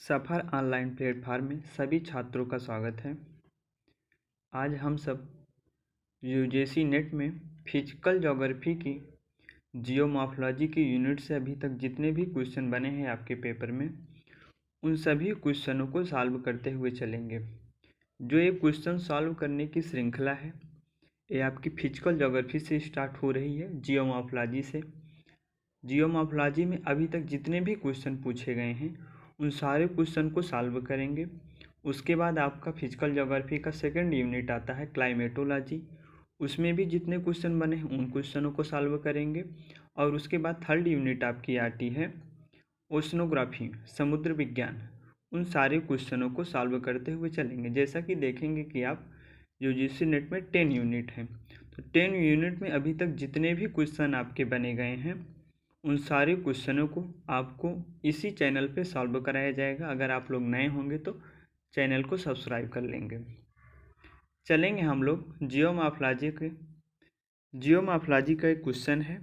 सफ़र online platform में सभी छात्रों का स्वागत है। आज हम सब यूजीसी नेट में फिजिकल ज्योग्राफी की जियोमॉर्फोलॉजी की यूनिट से अभी तक जितने भी क्वेश्चन बने हैं आपके पेपर में, उन सभी क्वेश्चनों को सॉल्व करते हुए चलेंगे। जो ये क्वेश्चन सॉल्व करने की श्रृंखला है, ये आपकी फिजिकल ज्योग्राफी से स्टार्ट हो रही है, जियोमॉर्फोलॉजी से। जियोमॉर्फोलॉजी में अभी तक जितने भी क्वेश्चन पूछे गए हैं, उन सारे क्वेश्चन को सॉल्व करेंगे। उसके बाद आपका फिजिकल ज्योग्राफी का सेकंड यूनिट आता है, क्लाइमेटोलॉजी। उसमें भी जितने क्वेश्चन बने हैं उन क्वेश्चनों को सॉल्व करेंगे। और उसके बाद थर्ड यूनिट आपकी आती है, ओशनोग्राफी, समुद्र विज्ञान। उन सारे क्वेश्चनों को सॉल्व करते हुए चलेंगे। जैसा कि देखेंगे कि आप यूजीसी नेट में 10 यूनिट हैं, तो 10 यूनिट में अभी तक जितने भी क्वेश्चन आपके बने गए हैं, उन सारे क्वेश्चनों को आपको इसी चैनल पे सॉल्व कराया जाएगा। अगर आप लोग नए होंगे तो चैनल को सब्सक्राइब कर लेंगे। चलेंगे हम लोग जियोमॉर्फोलॉजी का एक क्वेश्चन है,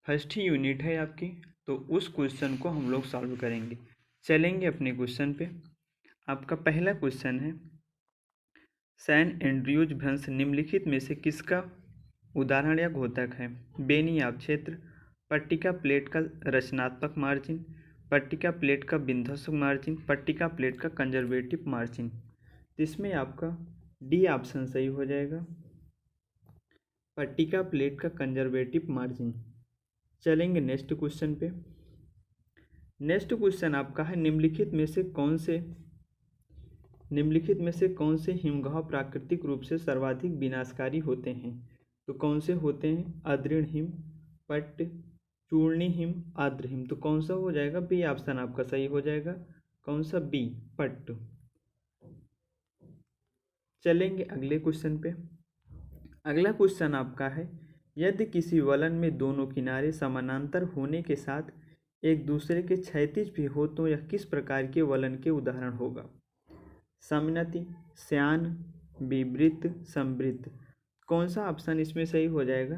फर्स्ट ही यूनिट है आपकी, तो उस क्वेश्चन को हम लोग सॉल्व करेंगे। चलेंगे अपने क्वेश्चन पे। आपका पहला क्वेश्चन है, सैन एंड्रयूज भ्रंश निम्नलिखित में से किसका उदाहरण या घोतक है? बेनियाब क्षेत्र, पट्टिका प्लेट का रचनात्मक मार्जिन, पट्टिका प्लेट का विध्वंसक मार्जिन, पट्टिका प्लेट का कंजर्वेटिव मार्जिन। इसमें आपका डी ऑप्शन सही हो जाएगा, पट्टिका प्लेट का कंजर्वेटिव मार्जिन। चलेंगे नेक्स्ट क्वेश्चन पे। नेक्स्ट क्वेश्चन आपका है, निम्नलिखित में से कौन से हिमगाह प्राकृतिक रूप से सर्वाधिक विनाशकारी होते हैं? तो कौन से होते हैं? अद्रीण हिम, पट्ट, चूर्णी हिम, आर्द्र हिम। तो कौन सा हो जाएगा? बी ऑप्शन आपका सही हो जाएगा। कौन सा? बी, पट्ट। चलेंगे अगले क्वेश्चन पे। अगला क्वेश्चन आपका है, यदि किसी वलन में दोनों किनारे समानांतर होने के साथ एक दूसरे के क्षैतिज भी हो तो यह किस प्रकार के वलन के उदाहरण होगा? सममिति, श्यान, विवृत, समवृत्त। कौन सा ऑप्शन इसमें सही हो जाएगा?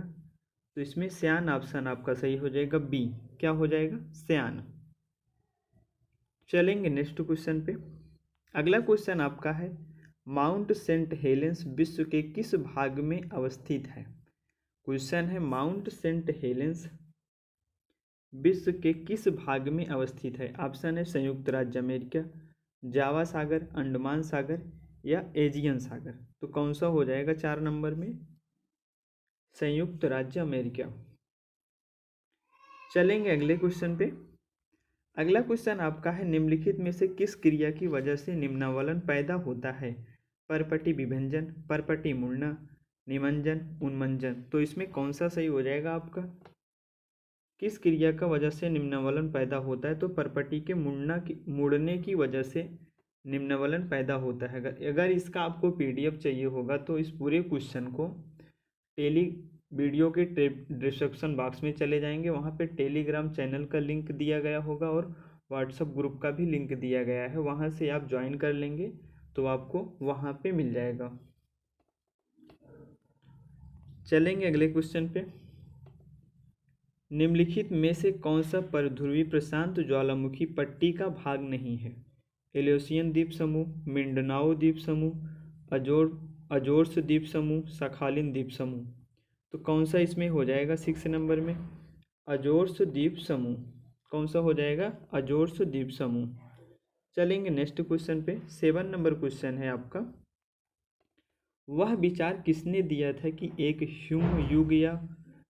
तो इसमें श्यान ऑप्शन आपका सही हो जाएगा, बी। क्या हो जाएगा? श्यान। चलेंगे नेक्स्ट क्वेश्चन पे। अगला क्वेश्चन आपका है, माउंट सेंट हेलेंस विश्व के किस भाग में अवस्थित है? क्वेश्चन है, माउंट सेंट हेलेंस विश्व के किस भाग में अवस्थित है? ऑप्शन है संयुक्त राज्य अमेरिका, जावा सागर, अंडमान सागर या एजियन सागर। तो कौन सा हो जाएगा 4 नंबर में? संयुक्त राज्य अमेरिका। चलेंगे अगले क्वेश्चन पे। अगला क्वेश्चन आपका है, निम्नलिखित में से किस क्रिया की वजह से निम्नावलन पैदा होता है? परपटी विभंजन, परपटी मुड़ना, निमंजन, उन्मंजन। तो इसमें कौन सा सही हो जाएगा आपका? किस क्रिया का वजह से निम्नावलन पैदा होता है? तो परपटी के मुड़ने की वजह से निम्नावलन पैदा होता है। अगर इसका आपको पीडीएफ चाहिए होगा तो इस पूरे क्वेश्चन को वीडियो के डिस्क्रिप्शन बॉक्स में चले जाएंगे, वहाँ पे टेलीग्राम चैनल का लिंक दिया गया होगा और व्हाट्सएप ग्रुप का भी लिंक दिया गया है। वहाँ से आप ज्वाइन कर लेंगे तो आपको वहाँ पे मिल जाएगा। चलेंगे अगले क्वेश्चन पे। निम्नलिखित में से कौन सा परध्रुवी प्रशांत ज्वालामुखी पट्टी का भाग नहीं है? एलियोसियन द्वीप समूह, मिंडनाओ द्वीप समूह, अजोर्स द्वीप समूह, सखालिन द्वीप समूह। तो कौन सा इसमें हो जाएगा 6 नंबर में? अजोर्स द्वीप समूह। कौन सा हो जाएगा? अजोर्स द्वीप समूह। चलेंगे नेक्स्ट क्वेश्चन पे। 7 नंबर क्वेश्चन है आपका, वह विचार किसने दिया था कि एक हिम युग या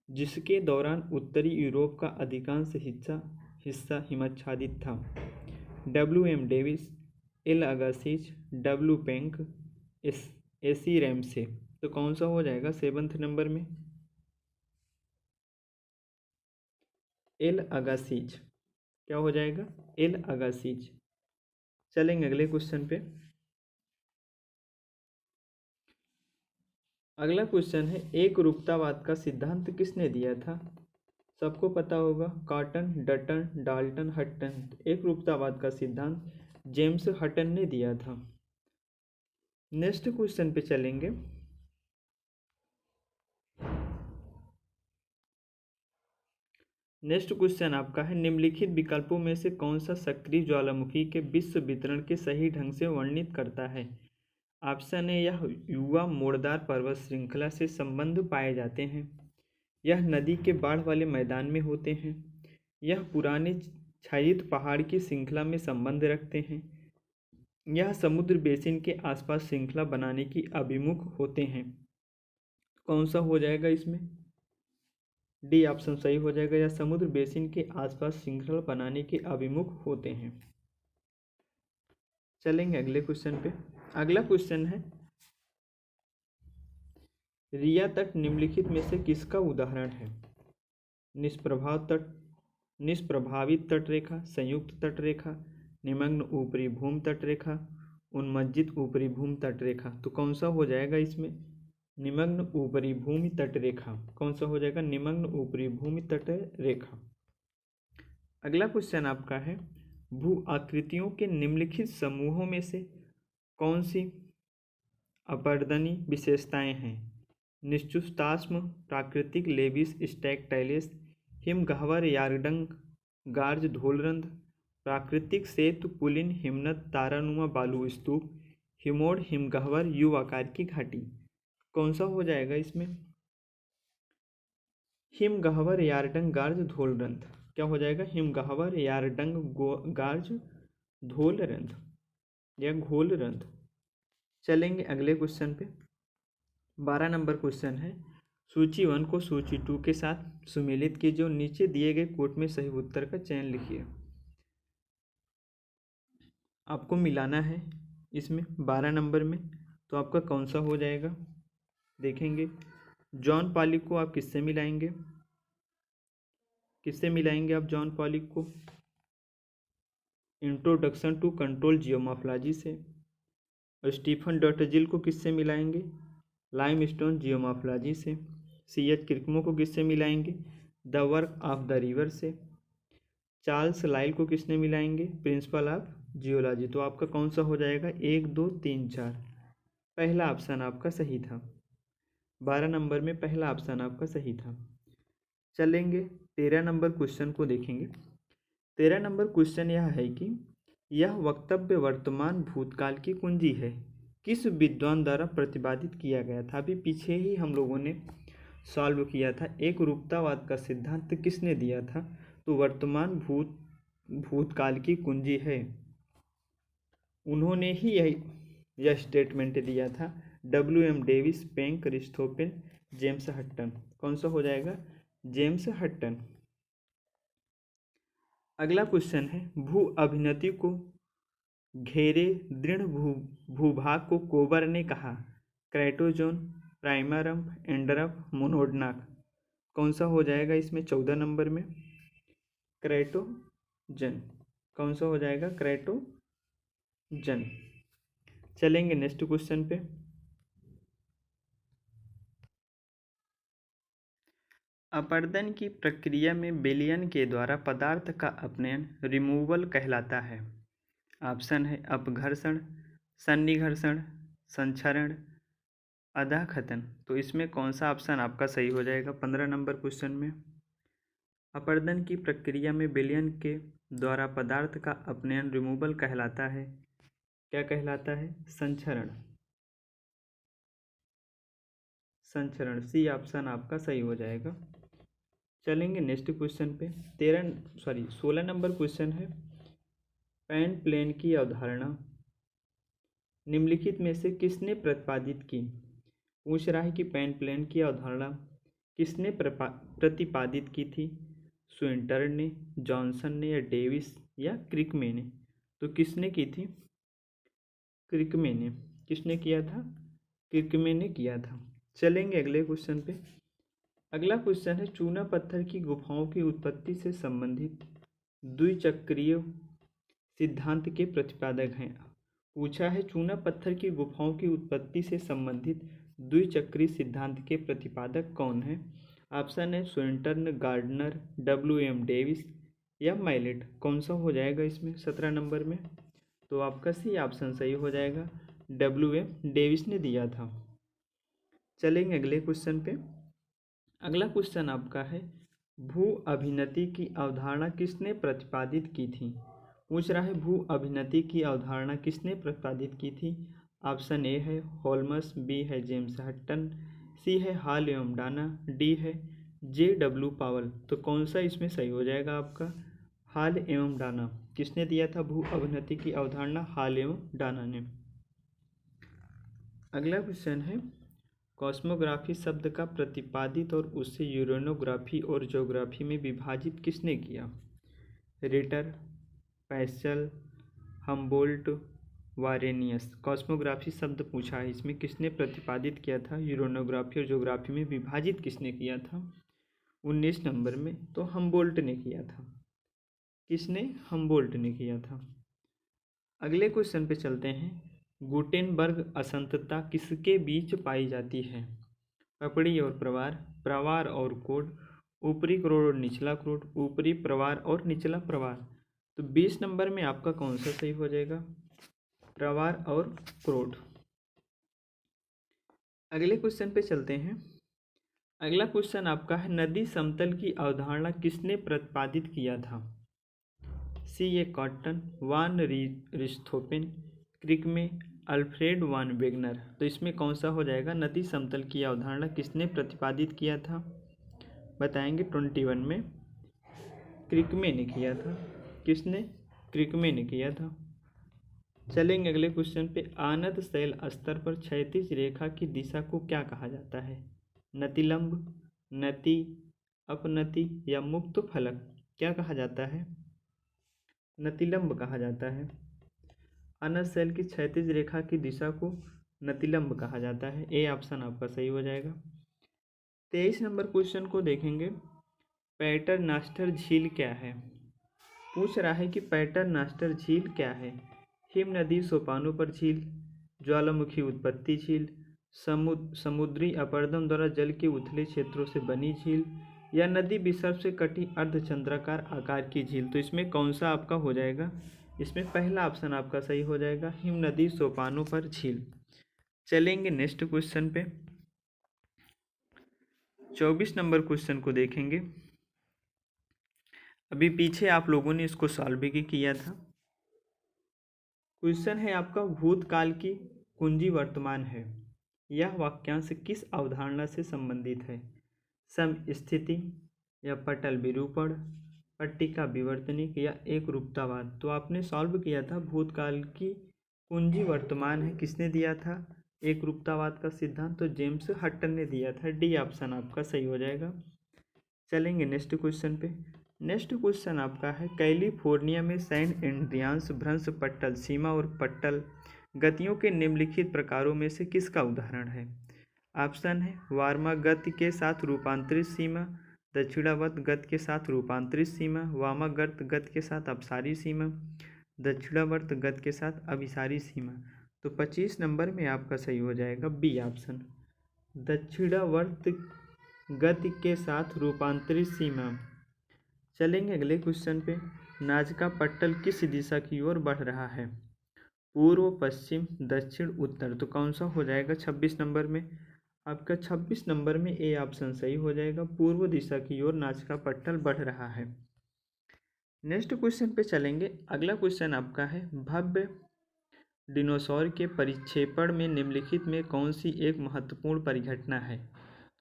जिसके दौरान उत्तरी यूरोप का अधिकांश हिस्सा हिमाच्छादित था? W.M. Davis, L Agassiz, W. Penck, AC Ramsay. तो कौन सा हो जाएगा 7th नंबर में? L Agassiz. क्या हो जाएगा? L Agassiz. चलेंगे अगले क्वेश्चन पे। अगला क्वेश्चन है, एक रूपतावाद का सिद्धांत किसने दिया था? सबको पता होगा, कॉटन, डटन, डाल्टन, हटन। एक रूपतावाद का सिद्धांत जेम्स हटन ने दिया था। नेक्स्ट क्वेश्चन पे चलेंगे। नेक्स्ट क्वेश्चन आपका है, निम्नलिखित विकल्पों में से कौन सा सक्रिय ज्वालामुखी के विश्व वितरण के सही ढंग से वर्णित करता है? ऑप्शन ए, यह युवा मोड़दार पर्वत श्रृंखला से संबंध पाए जाते हैं। यह नदी के बाढ़ वाले मैदान में होते हैं। यह पुराने छायित पहाड़ की श्रृंखला में संबंध रखते हैं। यह समुद्र बेसिन के आसपास श्रृंखला बनाने की अभिमुख होते हैं। कौन सा हो जाएगा इसमें? डी ऑप्शन सही हो जाएगा। यह समुद्र बेसिन के आसपास श्रृंखला बनाने के अभिमुख होते हैं। चलेंगे अगले क्वेश्चन पे। अगला क्वेश्चन है, रिया तट निम्नलिखित में से किसका उदाहरण है? निष्प्रभावित तटरेखा, संयुक्त तटरेखा, निमग्न ऊपरी भूमि तटरेखा, उन्मज्जित ऊपरी भूमि तटरेखा। तो कौन सा हो जाएगा इसमें? निमग्न ऊपरी भूमि तटरेखा। कौन सा हो जाएगा? निमग्न ऊपरी भूमि तटरेखा। अगला क्वेश्चन आपका है, भू आकृतियों के निम्नलिखित समूहों में से कौन सी अपर्दनी विशेषताएं हैं? निश्चुताश्म, प्राकृतिक लेविस स्टैक्टाइलेस, हिमगह्वर यारडंग गार्ज धूलरंध्र, प्राकृतिक सेतु पुलिन हिमनद तारानुमा बालू स्तूप, हिमोड़ हिमगह्वर यू आकार की घाटी। कौन सा हो जाएगा इसमें? हिमगह्वर यारडंग गार्ज धूलरंध्र। क्या हो जाएगा? हिमगह्वर यारडंग गार्ज धूलरंध्र या घोलरंध्र। चलेंगे अगले क्वेश्चन पे। 12 नंबर क्वेश्चन है, सूची 1 को सूची 2 के साथ सुमेलित कीजिए, जो नीचे दिए गए कोट में सही उत्तर का चयन लिखिए। आपको मिलाना है इसमें 12 नंबर में, तो आपका कौन सा हो जाएगा? देखेंगे, जॉन पॉलिक को आप किससे मिलाएंगे? किससे मिलाएंगे आप जॉन पॉलिक को? इंट्रोडक्शन टू कंट्रोल जियोमॉर्फोलॉजी से। और स्टीफन डॉटजिल को किससे मिलाएंगे? लाइमस्टोन जियोमॉर्फोलॉजी से। C.H. क्रिकमो को किससे मिलाएंगे? The work of the river से। चार्ल्स लाइल को किसने मिलाएंगे? Principle of geology. तो आपका कौन सा हो जाएगा? 1, 2, 3, 4। पहला ऑप्शन आपका सही था। 12 नंबर में पहला ऑप्शन आपका सही था। चलेंगे 13 नंबर क्वेश्चन को देखेंगे। 13 नंबर क्वेश्चन यह है कि यह वक्तव्य वर्तमान भूतकाल की कुंजी है, किस विद्वान द्वारा प्रतिपादित किया गया था? अभी पीछे ही हम लोगों ने सॉल्व किया था। एक रूपतावाद का सिद्धांत किसने दिया था? तो वर्तमान भूतकाल की कुंजी है, उन्होंने ही यह स्टेटमेंट दिया था। W.M. Davis, Penck, Richthofen, James Hutton. कौन सा हो जाएगा? James Hutton. अगला क्वेश्चन है, भू अभिनति को घेरे दृढ़ भूभाग को कोबर ने कहा? क्राइटोजोन, प्राइमरम, एंडरफ, मोनोडनाक। कौन सा हो जाएगा इसमें? 14 नंबर में क्राइटोजन। कौन सा हो जाएगा? क्राइटोजन। चलेंगे नेक्स्ट क्वेश्चन पे। अपर्दन की प्रक्रिया में विलयन के द्वारा पदार्थ का अपनयन रिमूवल कहलाता है। ऑप्शन है अपघर्षण, सन्निघर्षण, संचरण, अदाखतन। तो इसमें कौन सा ऑप्शन आपका सही हो जाएगा? 15 नंबर क्वेश्चन में अपर्दन की प्रक्रिया में विलयन के द्वारा पदार्थ का अपनयन रिमूवल कहलाता है। क्या कहलाता है? संचरण। संचरण, सी ऑप्शन आपका सही हो जाएगा। चलेंगे नेक्स्ट क्वेश्चन पे। 16 नंबर क्वेश्चन है, पैन प्लेन की अवधारणा निम्नलिखित में से किसने प्रतिपादित की? पूछ रहा है कि पैन प्लेन की अवधारणा किसने प्रतिपादित की थी? स्विंटर ने, जॉनसन ने, या डेविस, या क्रिकमे ने? तो किसने की थी? क्रिकमे ने। किसने किया था? क्रिकमे ने किया था। चलेंगे अगले क्वेश्चन पे। अगला क्वेश्चन है, चूना पत्थर की गुफाओं की उत्पत्ति से संबंधित द्विचक्रीय सिद्धांत के प्रतिपादक हैं। पूछा है, चूना पत्थर की गुफाओं की उत्पत्ति से संबंधित द्विचक्रीय सिद्धांत के प्रतिपादक कौन है? ऑप्शन है स्विंटर्न, गार्डनर, W.M. डेविस, या मैलेट। कौन सा हो जाएगा इसमें 17 नंबर में? तो आपका सी ऑप्शन सही हो जाएगा, W.M. डेविस ने दिया था। चलेंगे अगले क्वेश्चन पे। अगला क्वेश्चन आपका है, भू अभिनति की अवधारणा किसने प्रतिपादित की थी? पूछ रहा है भू अभिनति की अवधारणा किसने प्रतिपादित की थी? ऑप्शन ए है होल्मस, बी है जेम्स हटन, सी है हॉल एवं डाना, डी है JW पावल। तो कौन सा इसमें सही हो जाएगा आपका? हॉल एवं डाना। किसने दिया था भू अभिनति की अवधारणा? हॉल एवं डाना ने। अगला क्वेश्चन है कॉस्मोग्राफी शब्द का प्रतिपादित और उसे यूरेनोग्राफी और ज्योग्राफी में विभाजित किसने किया? Ritter, Peschel, Humboldt, Varenius. Cosmography शब्द पूछा है, इसमें किसने प्रतिपादित किया था? यूरेनोग्राफी और ज्योग्राफी में विभाजित किसने किया था? 19 नंबर में तो हम्बोल्ट ने किया था। किसने? हम्बोल्ट ने किया था। अगले क्वेश्चन पे चलते हैं। गुटेनबर्ग असंतता किसके बीच पाई जाती है? पपड़ी और प्रवार, प्रवार और कोड, ऊपरी क्रोड और निचला क्रोड, ऊपरी प्रवार और निचला प्रवार। तो 20 नंबर में आपका कौन सा सही हो जाएगा? प्रवार और क्रोड। अगले क्वेश्चन पे चलते हैं। अगला क्वेश्चन आपका है नदी समतल की अवधारणा किसने प्रतिपादित किया था? C.A. कॉटन, वान रिस्थोपेन, क्रिकमे, अल्फ्रेड वान वेगनर। तो इसमें कौन सा हो जाएगा? नदी समतल की अवधारणा किसने प्रतिपादित किया था? बताएंगे 21 में क्रिकमे ने किया था। किसने? क्रिकमे ने किया था। चलेंगे अगले क्वेश्चन पे। आनत शैल स्तर पर क्षैतिज रेखा की दिशा को क्या कहा जाता है? नतिलंब, नति, अपनति या मुक्त फलक। क्या कहा जाता है? नतिलंब कहा जाता है। अनत शैल की क्षैतिज रेखा की दिशा को नतिलंब कहा जाता है। ए ऑप्शन आपका सही हो जाएगा। 23 नंबर क्वेश्चन को देखेंगे। पैटरनस्टर झील क्या है? पूछ रहा है कि पैटरनस्टर झील क्या है? हिम नदी सोपानों पर झील, ज्वालामुखी उत्पत्ति झील, समुद्री अपरदन द्वारा जल के उथले क्षेत्रों से बनी झील, या नदी विसर्प से कटी अर्धचंद्राकार आकार की झील। तो इसमें कौन सा आपका हो जाएगा? इसमें पहला ऑप्शन आपका सही हो जाएगा, हिम नदी सोपानों पर झील। चलेंगे नेक्स्ट क्वेश्चन पे। 24 नंबर क्वेश्चन को देखेंगे। अभी पीछे आप लोगों ने इसको सॉल्व भी किया था। क्वेश्चन है आपका भूतकाल की कुंजी वर्तमान है। यह वाक्यांश किस अवधारणा से संबंधित है? समस्थिति या पटल विरूपण, पट्टिका विवर्तनिक या एक रूपतावाद। तो आपने सॉल्व किया था भूतकाल की कुंजी वर्तमान है, किसने दिया था? एक रूपतावाद का सिद्धांत तो जेम्स हटन ने दिया था। डी ऑप्शन आपका सही हो जाएगा। चलेंगे नेक्स्ट क्वेश्चन पे। नेक्स्ट क्वेश्चन आपका है कैलिफोर्निया में सैन एंड्रियास भ्रंश पट्टल सीमा और पट्टल गतियों के निम्नलिखित प्रकारों में से किसका उदाहरण है? ऑप्शन है वार्मागत के साथ रूपांतरित सीमा, दक्षिणावर्त गत के साथ रूपांतरित सीमा, वामावर्त गत के साथ अपसारी सीमा, दक्षिणावर्त गत के साथ अभिसारी सीमा। तो 25 नंबर में आपका सही हो जाएगा बी ऑप्शन, दक्षिणावर्त गति के साथ रूपांतरित सीमा। चलेंगे अगले क्वेश्चन पे। नाजका पट्टल किस दिशा की ओर बढ़ रहा है? पूर्व, पश्चिम, दक्षिण, उत्तर। तो कौन सा हो जाएगा 26 नंबर में? आपका 26 नंबर में ए ऑप्शन सही हो जाएगा, पूर्व दिशा की ओर नाजका पट्टल बढ़ रहा है। नेक्स्ट क्वेश्चन पे चलेंगे। अगला क्वेश्चन आपका है भव्य डिनोसॉर के परिक्षेपण में निम्नलिखित में कौन सी एक महत्वपूर्ण परिघटना है?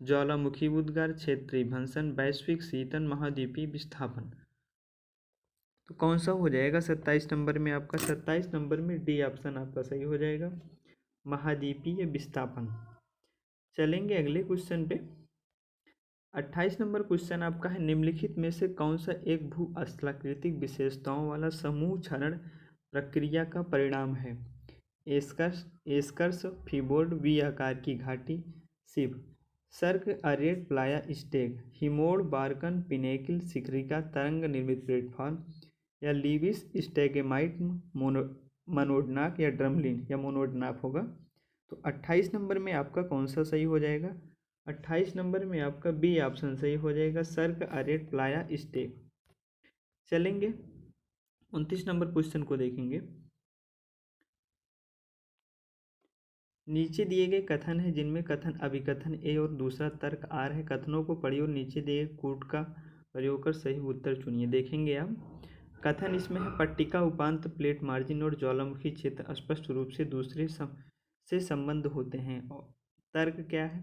ज्वालामुखी उद्गार, क्षेत्रीय भंसन, वैश्विक शीतन, महाद्वीपीय विस्थापन। तो कौन सा हो जाएगा 27 नंबर में आपका? 27 नंबर में डी ऑप्शन आपका सही हो जाएगा, महाद्वीपीय विस्थापन। चलेंगे अगले क्वेश्चन पे। 28 नंबर क्वेश्चन आपका है निम्नलिखित में से कौन सा एक भूस्थलाकृतिक विशेषताओं वाला समूह क्षरण प्रक्रिया का परिणाम है? एस्कर्स फीबोर्ड, वी आकार की घाटी, शिव सर्क, अरेट, प्लाया स्टेग, हिमोड़, बारकन, पिनेकिल, शिखरिका, तरंग निर्मित प्लेटफॉर्म, या लीविस स्टेगेमाइट, मनोडनाक या ड्रमलिन या मोनोडनाक होगा। तो 28 नंबर में आपका कौन सा सही हो जाएगा? 28 नंबर में आपका बी ऑप्शन सही हो जाएगा, सर्क, अरेट, प्लाया स्टेग। चलेंगे 29 नंबर क्वेश्चन को देखेंगे। नीचे दिए गए कथन है जिनमें कथन अभिकथन ए और दूसरा तर्क आर है। कथनों को पढ़िए और नीचे दिए कूट का प्रयोग कर सही उत्तर चुनिए। देखेंगे आप, कथन इसमें है पट्टिका उपांत प्लेट मार्जिन और ज्वालामुखी क्षेत्र स्पष्ट रूप से दूसरे से संबंध होते हैं। और तर्क क्या है?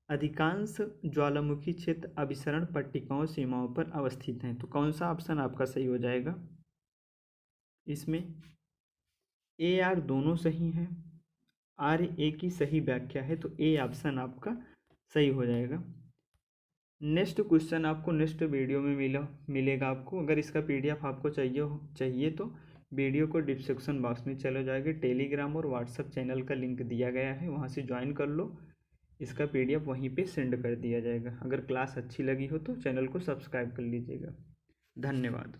अधिकांश ज्वालामुखी क्षेत्र अभिसरण पट्टिकाओं सीमाओं पर अवस्थित हैं। तो कौन सा ऑप्शन आपका सही हो जाएगा? इसमें ए आर दोनों सही हैं, आर ए की सही व्याख्या है, तो ए ऑप्शन आपका सही हो जाएगा। नेक्स्ट क्वेश्चन आपको नेक्स्ट वीडियो में मिलेगा आपको। अगर इसका पीडीएफ आपको चाहिए तो वीडियो को डिस्क्रिप्शन बॉक्स में चले जाएगा। टेलीग्राम और व्हाट्सएप चैनल का लिंक दिया गया है, वहाँ से ज्वाइन कर लो। इसका पीडीएफ वहीं पे सेंड कर दिया जाएगा। अगर क्लास अच्छी लगी हो तो चैनल को सब्सक्राइब कर लीजिएगा। धन्यवाद।